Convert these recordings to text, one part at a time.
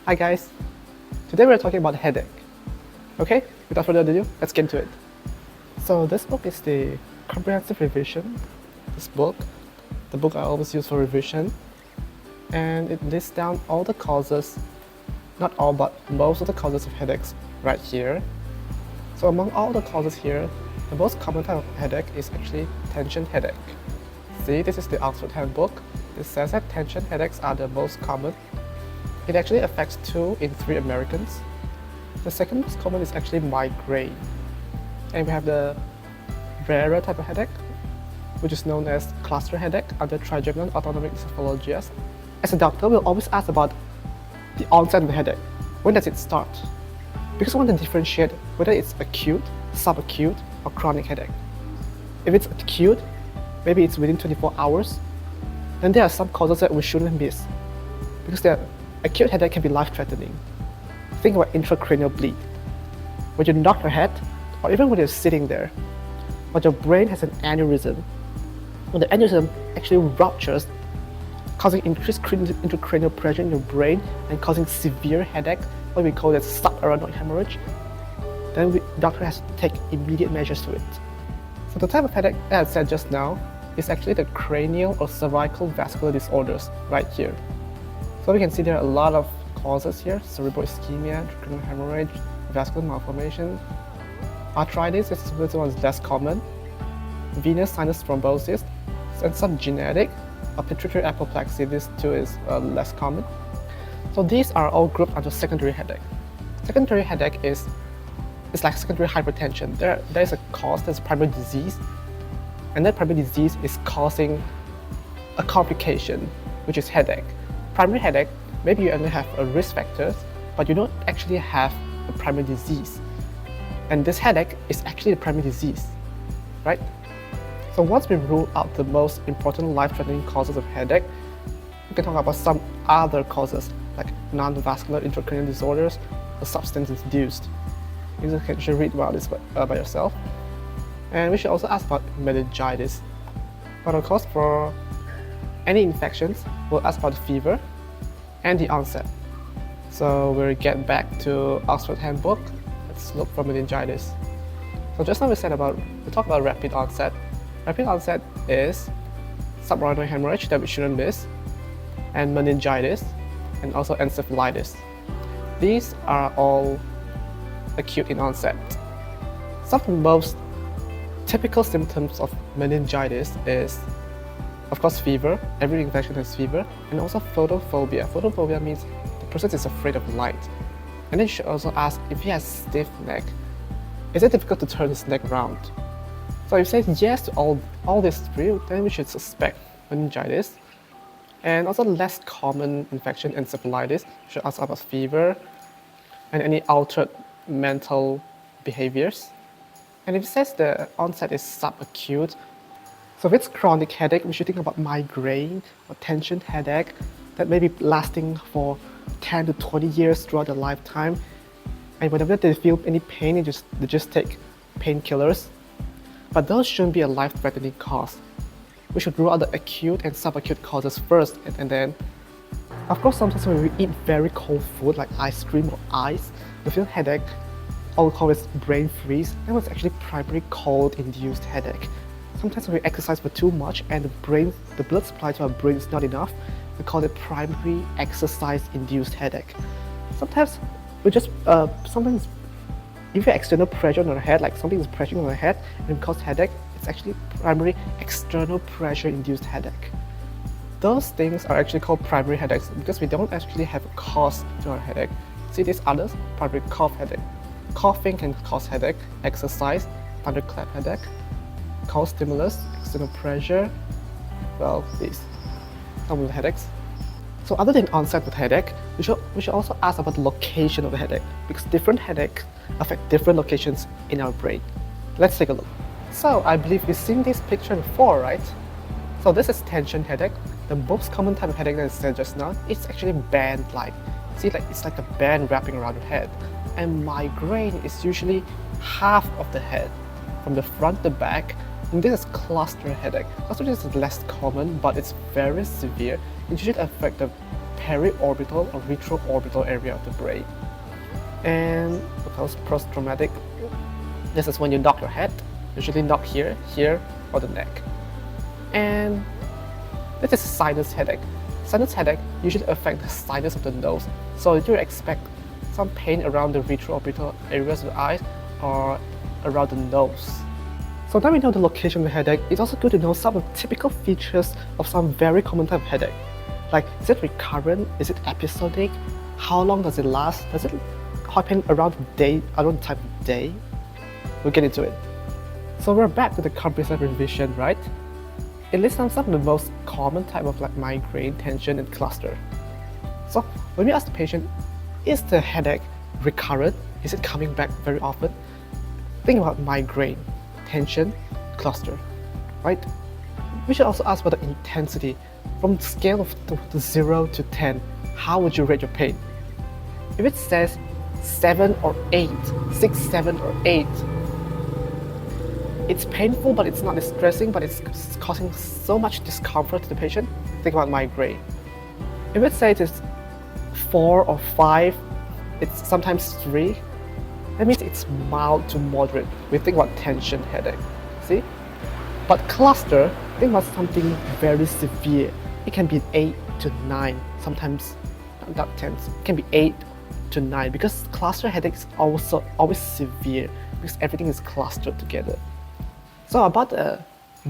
Hi guys, today we're talking about headache. Okay, without further ado, let's get into it. So this book is the comprehensive revision. This book, the book I always use for revision, and it lists down all the causes, not all but most of the causes of headaches right here. So among all the causes here, the most common type of headache is actually tension headache. See, this is the Oxford Handbook. It says that tension headaches are the most common. It actually affects 2 in 3 Americans. The second most common is actually migraine. And we have the rarer type of headache, which is known as cluster headache under trigeminal autonomic encephalogias. As a doctor, we'll always ask about the onset of the headache. When does it start? Because we want to differentiate whether it's acute, subacute, or chronic headache. If it's acute, maybe it's within 24 hours, then there are some causes that we shouldn't miss. Because the acute headache can be life-threatening. Think about intracranial bleed. When you knock your head, or even when you're sitting there, but your brain has an aneurysm. When the aneurysm actually ruptures, causing increased intracranial pressure in your brain and causing severe headache, what we call as subarachnoid hemorrhage, then the doctor has to take immediate measures to it. So the type of headache that I said just now is actually the cranial or cervical vascular disorders right here. So we can see there are a lot of causes here: cerebral ischemia, intracranial hemorrhage, vascular malformation. Arthritis is the one that's less common. Venous sinus thrombosis, and some genetic. Pituitary apoplexy, this too is less common. So these are all grouped under secondary headache. Secondary headache is like secondary hypertension. There is a cause, there's primary disease, and that primary disease is causing a complication, which is headache. Primary headache, maybe you only have a risk factors, but you don't actually have a primary disease. And this headache is actually the primary disease, right? So once we rule out the most important life-threatening causes of headache, we can talk about some other causes like non-vascular intracranial disorders or substance-induced. You should read about this by yourself. And we should also ask about meningitis. But of course, for any infections, we'll ask about the fever and the onset. So we'll get back to Oxford Handbook. Let's look for meningitis. So just now we talked about rapid onset. Rapid onset is subarachnoid hemorrhage that we shouldn't miss, and meningitis, and also encephalitis. These are all acute in onset. Some of the most typical symptoms of meningitis is, of course, fever. Every infection has fever, and also photophobia. Photophobia means the person is afraid of light. And then you should also ask if he has stiff neck. Is it difficult to turn his neck around? So if you say yes to all these 3, then we should suspect meningitis. And also less common infection, encephalitis. You should ask about fever and any altered mental behaviors. And if it says the onset is subacute, so if it's chronic headache, we should think about migraine or tension headache that may be lasting for 10 to 20 years throughout their lifetime. And whenever they feel any pain, they just take painkillers. But those shouldn't be a life-threatening cause. We should rule out the acute and subacute causes first, and then, of course, sometimes when we eat very cold food like ice cream or ice, we feel headache, or we call it brain freeze. That was actually primary cold-induced headache. Sometimes when we exercise for too much and the blood supply to our brain is not enough, we call it primary exercise-induced headache. Sometimes sometimes if you have external pressure on our head, like something is pressing on our head and it causes headache, it's actually primary external pressure-induced headache. Those things are actually called primary headaches because we don't actually have a cause to our headache. See these others? Primary cough headache. Coughing can cause headache, exercise, thunderclap headache, cause stimulus, external pressure. Well, these, some of the headaches. So other than onset of headache, we should also ask about the location of the headache because different headaches affect different locations in our brain. Let's take a look. So I believe you've seen this picture before, right? So this is tension headache. The most common type of headache that I said just now is actually band-like. See, it's like a band wrapping around your head. And migraine is usually half of the head, from the front to the back. And this is cluster headache. Cluster headache is less common, but it's very severe. It usually affects the periorbital or retroorbital area of the brain. And post-traumatic, this is when you knock your head, usually knock here, here, or the neck. And this is sinus headache. Sinus headache usually affects the sinus of the nose, so you expect some pain around the retroorbital areas of the eyes or around the nose. So now we know the location of the headache, it's also good to know some of the typical features of some very common type of headache. Like, is it recurrent? Is it episodic? How long does it last? Does it happen around the day, around the time of day? We'll get into it. So we're back to the comprehensive revision, right? It lists down some of the most common type of like migraine, tension, and cluster. So when we ask the patient, is the headache recurrent? Is it coming back very often? Think about migraine, tension, cluster, right? We should also ask about the intensity. From the scale of 0 to 10, how would you rate your pain? If it says 7 or 8, 6, 7 or 8, it's painful, but it's not distressing, but it's causing so much discomfort to the patient. Think about migraine. If it says it's 4 or 5, it's sometimes 3, that means it's mild to moderate. We think about tension headache, see? But cluster, think about something very severe. It can be 8 to 9, sometimes not 10, it can be 8 to 9, because cluster headache is also always severe because everything is clustered together. So about the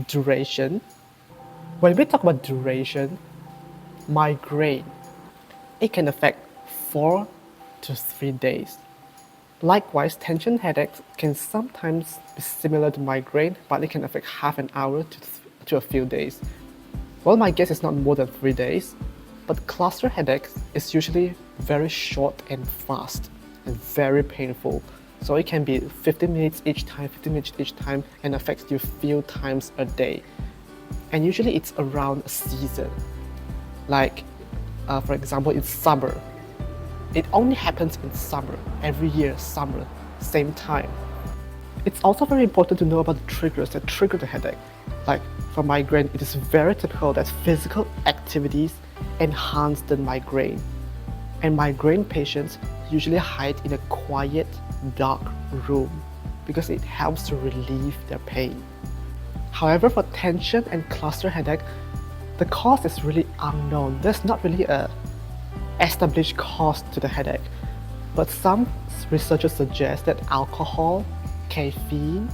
duration, when we talk about duration, migraine, it can affect 4 to 3 days. Likewise, tension headaches can sometimes be similar to migraine, but it can affect half an hour to a few days. Well, my guess is not more than 3 days, but cluster headaches is usually very short and fast and very painful. So it can be 15 minutes each time, and affects you a few times a day. And usually it's around a season. Like, for example, in summer. It only happens in summer, every year, summer, same time. It's also very important to know about the triggers that trigger the headache. Like for migraine, it is very typical that physical activities enhance the migraine. And migraine patients usually hide in a quiet, dark room because it helps to relieve their pain. However, for tension and cluster headache, the cause is really unknown. There's not really a established cause to the headache, but some researchers suggest that alcohol, caffeine,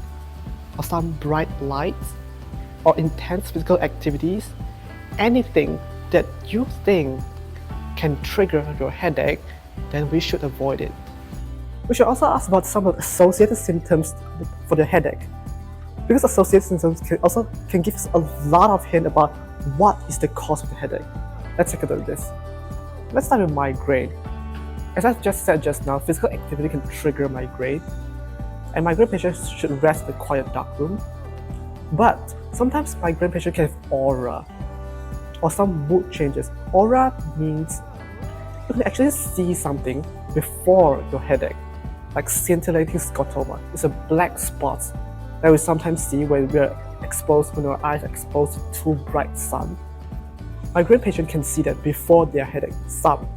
or some bright lights, or intense physical activities, anything that you think can trigger your headache, then we should avoid it. We should also ask about some of the associated symptoms for the headache, because associated symptoms can give us a lot of hint about what is the cause of the headache. Let's take a look at this. Let's start with migraine. As I just said just now, physical activity can trigger migraine, and migraine patients should rest in a quiet dark room. But sometimes migraine patients can have aura or some mood changes. Aura means you can actually see something before your headache, like scintillating scotoma. It's a black spot that we sometimes see when our eyes are exposed to too bright sun. Migraine patients can see that before their headache, some.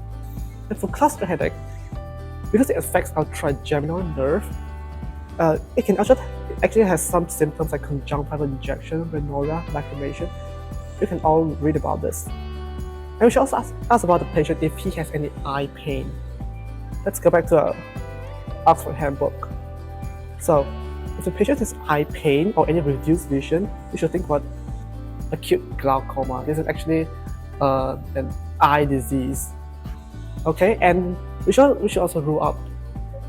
And for cluster headache, because it affects our trigeminal nerve, it can actually has some symptoms like conjunctival injection, rhinorrhea, lacrimation. You can all read about this. And we should also ask about the patient if he has any eye pain. Let's go back to our Oxford Handbook. So, if the patient has eye pain or any reduced vision, we should think about acute glaucoma. This is actually an eye disease. Okay, and we should also rule out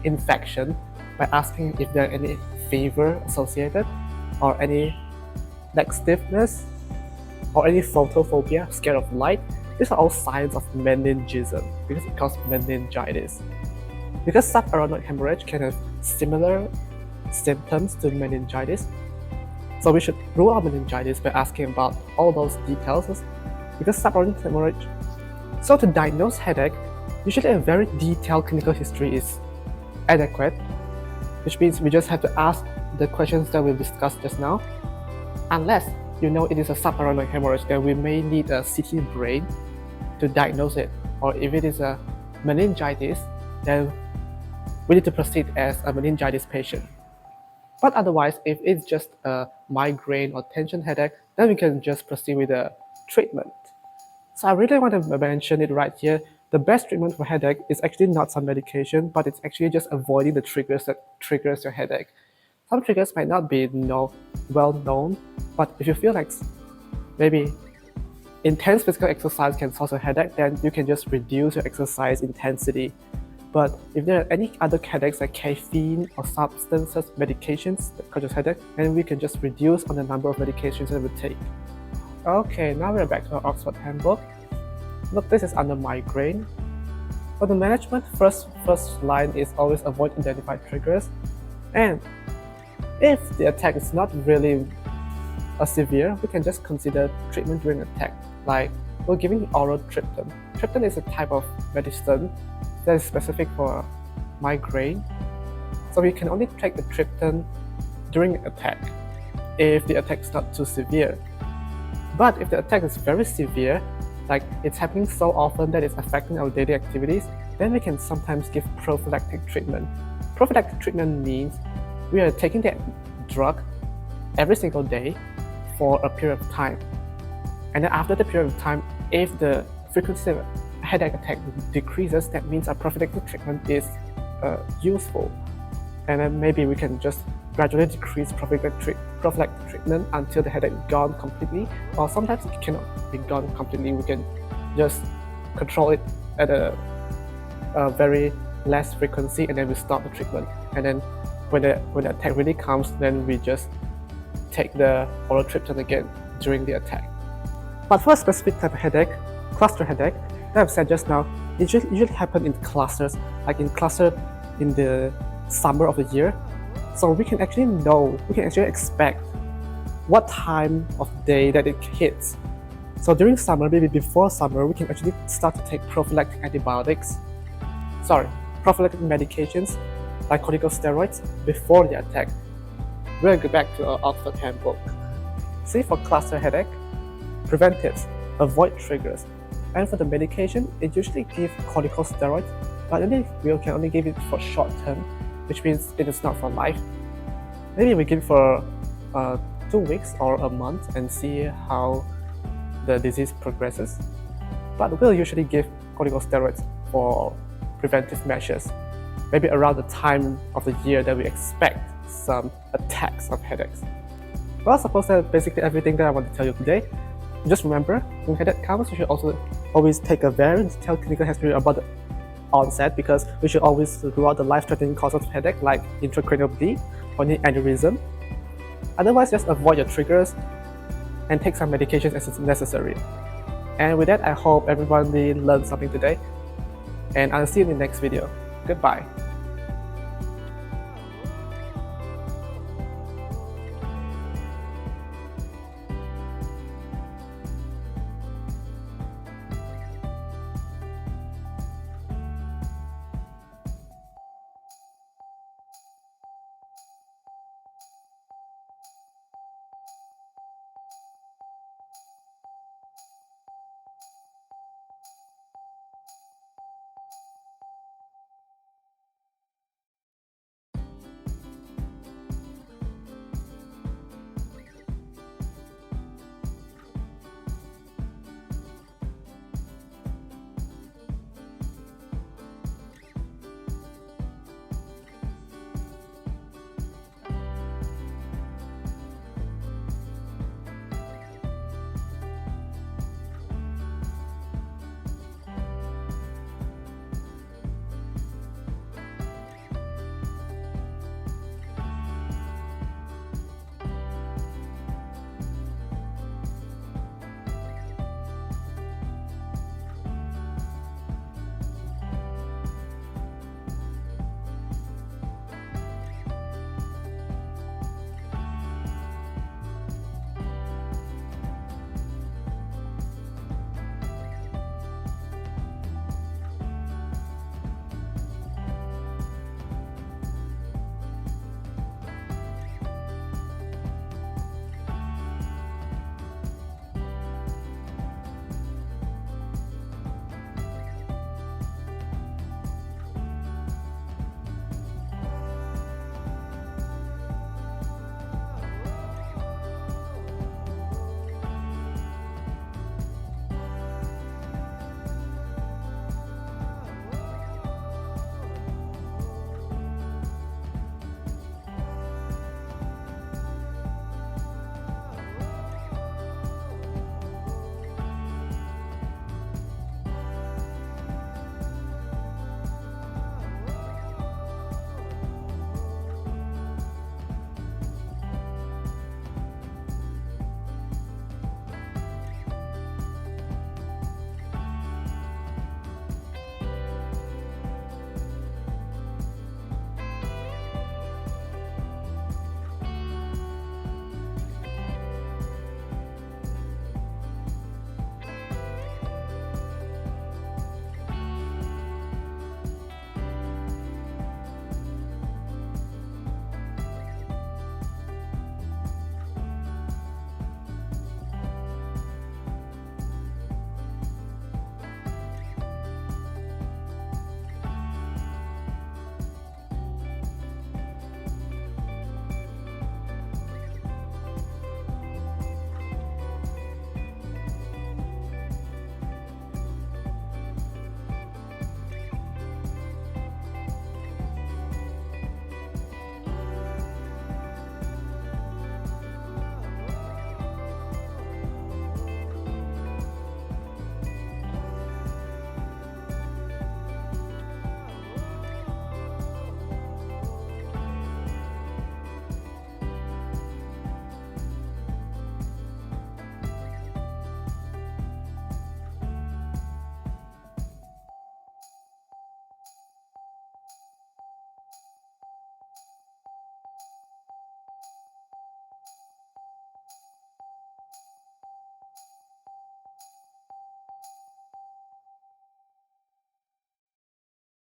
infection by asking if there are any fever associated, or any neck stiffness, or any photophobia, scared of light. These are all signs of meningism because it causes meningitis. Because subarachnoid hemorrhage can have similar symptoms to meningitis, so we should rule out meningitis by asking about all those details because subarachnoid hemorrhage. So to diagnose headache, usually a very detailed clinical history is adequate, which means we just have to ask the questions that we've discussed just now. Unless you know it is a subarachnoid hemorrhage, then we may need a CT brain to diagnose it, or if it is a meningitis, then we need to proceed as a meningitis patient. But otherwise, if it's just a migraine or tension headache, then we can just proceed with the treatment. So I really want to mention it right here. The best treatment for headache is actually not some medication, but it's actually just avoiding the triggers that triggers your headache. Some triggers might not be well known, but if you feel like maybe intense physical exercise can cause a headache, then you can just reduce your exercise intensity. But if there are any other headaches like caffeine or substances, medications that cause headache, then we can just reduce on the number of medications that we take. Okay, now we're back to our Oxford Handbook. Look, this is under migraine. For the management, first line is always avoid identified triggers. And if the attack is not really severe, we can just consider treatment during attack. Like we're giving oral triptan. Triptan is a type of medicine that is specific for migraine. So we can only take the triptan during attack if the attack is not too severe. But if the attack is very severe, like it's happening so often that it's affecting our daily activities, then we can sometimes give prophylactic treatment. Prophylactic treatment means we are taking that drug every single day for a period of time. And then after the period of time, if the frequency of headache attack decreases, that means a prophylactic treatment is useful. And then maybe we can just gradually decrease prophylactic treatment until the headache is gone completely, or sometimes it cannot be gone completely. We can just control it at a very less frequency, and then we stop the treatment. And then when the attack really comes, then we just take the oral triptan again during the attack. But for a specific type of headache, cluster headache, that I've said just now, it usually happens in clusters, like in the summer of the year. So we can actually expect what time of day that it hits. So during summer, maybe before summer, we can actually start to take prophylactic medications like corticosteroids before the attack. We'll go back to our Oxford Handbook. See, for cluster headache, preventives, avoid triggers. And for the medication, it usually gives corticosteroids, but we can only give it for short term, which means it is not for life. Maybe we give it for 2 weeks or a month and see how the disease progresses. But we'll usually give corticosteroids for preventive measures, maybe around the time of the year that we expect some attacks of headaches. Well, I suppose that's basically everything that I want to tell you today. Just remember, when headache comes, you should also always take a very detailed clinical history about the onset, because we should always rule out the life-threatening causes of headache like intracranial bleed or aneurysm. Otherwise, just avoid your triggers and take some medications as it's necessary. And with that, I hope everybody learned something today, and I'll see you in the next video. Goodbye.